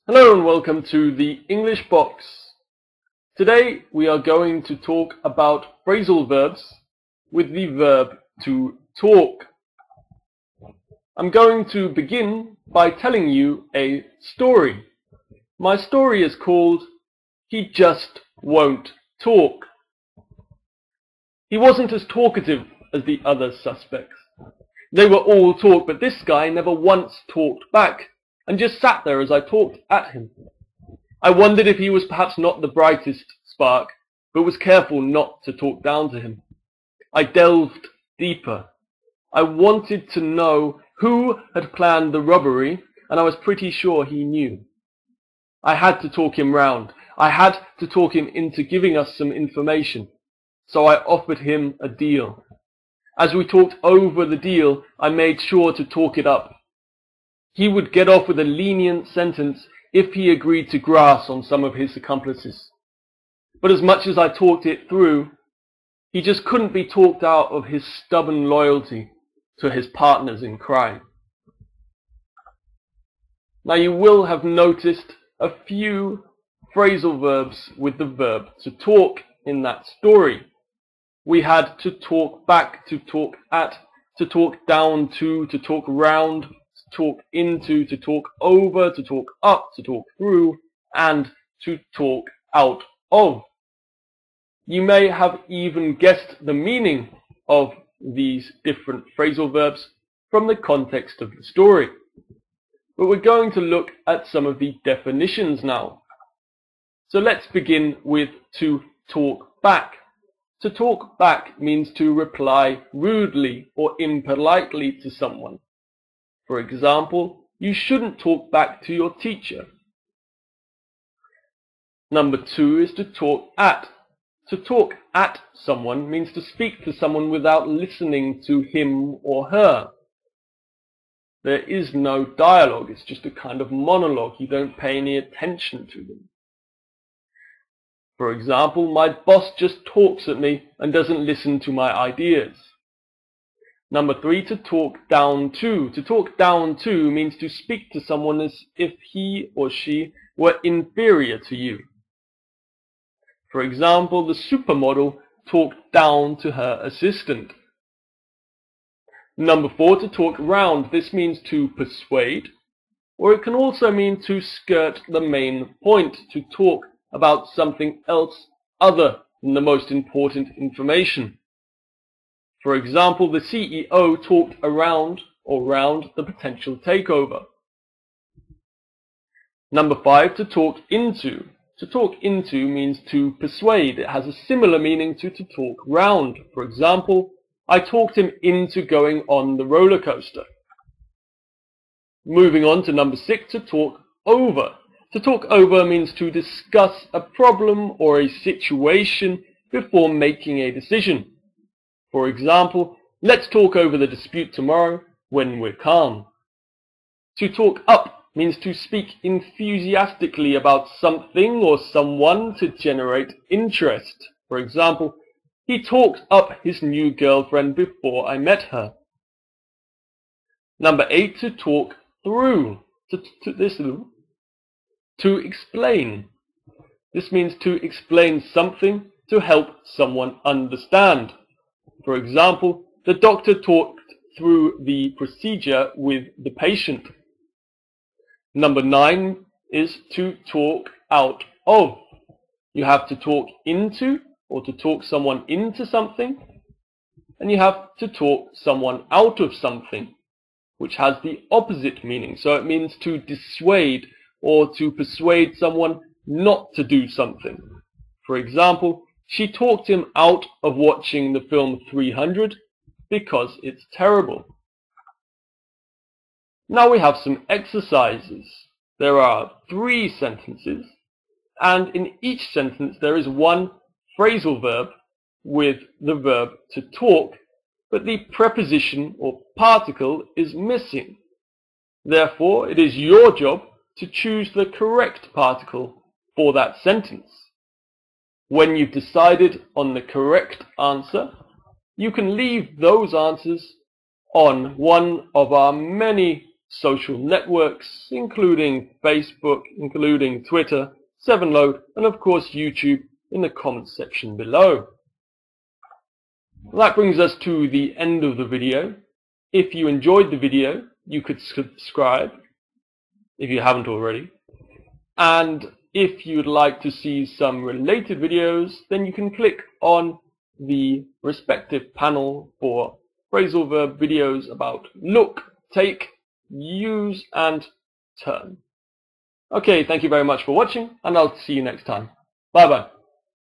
Hello and welcome to the English Box. Today we are going to talk about phrasal verbs with the verb to talk. I'm going to begin by telling you a story. My story is called He Just Won't Talk. He wasn't as talkative as the other suspects. They were all talk, but this guy never once talked back and just sat there as I talked at him. I wondered if he was perhaps not the brightest spark, but was careful not to talk down to him. I delved deeper. I wanted to know who had planned the robbery, and I was pretty sure he knew. I had to talk him round. I had to talk him into giving us some information. So I offered him a deal. As we talked over the deal, I made sure to talk it up. He would get off with a lenient sentence if he agreed to grass on some of his accomplices. But as much as I talked it through, he just couldn't be talked out of his stubborn loyalty to his partners in crime. Now you will have noticed a few phrasal verbs with the verb to talk in that story. We had to talk back, to talk at, to talk down to talk round, to talk into, to talk over, to talk up, to talk through, and to talk out of. You may have even guessed the meaning of these different phrasal verbs from the context of the story. But we're going to look at some of the definitions now. So let's begin with to talk back. To talk back means to reply rudely or impolitely to someone. For example, you shouldn't talk back to your teacher. Number 2 is to talk at. To talk at someone means to speak to someone without listening to him or her. There is no dialogue, it's just a kind of monologue. You don't pay any attention to them. For example, my boss just talks at me and doesn't listen to my ideas. Number 3, to talk down to. To talk down to means to speak to someone as if he or she were inferior to you. For example, the supermodel talked down to her assistant. Number 4, to talk round. This means to persuade, or it can also mean to skirt the main point, to talk about something else other than the most important information. For example, the CEO talked around or round the potential takeover. Number 5, to talk into. To talk into means to persuade. It has a similar meaning to talk round. For example, I talked him into going on the roller coaster. Moving on to number 6, to talk over. To talk over means to discuss a problem or a situation before making a decision. For example, let's talk over the dispute tomorrow when we're calm. To talk up means to speak enthusiastically about something or someone to generate interest. For example, he talked up his new girlfriend before I met her. Number 8, to talk through. To explain. This means to explain something to help someone understand. For example, the doctor talked through the procedure with the patient. Number 9 is to talk out of. You have to talk into or to talk someone into something, and you have to talk someone out of something, which has the opposite meaning. So it means to dissuade or to persuade someone not to do something. For example, she talked him out of watching the film 300 because it's terrible. Now we have some exercises. There are 3 sentences, and in each sentence there is one phrasal verb with the verb to talk, but the preposition or particle is missing. Therefore, it is your job to choose the correct particle for that sentence. When you've decided on the correct answer, you can leave those answers on one of our many social networks, including Facebook, including Twitter, 7load, and of course YouTube in the comments section below. That brings us to the end of the video. If you enjoyed the video, you could subscribe if you haven't already. And if you'd like to see some related videos, then you can click on the respective panel for phrasal verb videos about look, take, use, and turn. Okay, thank you very much for watching, and I'll see you next time. Bye bye.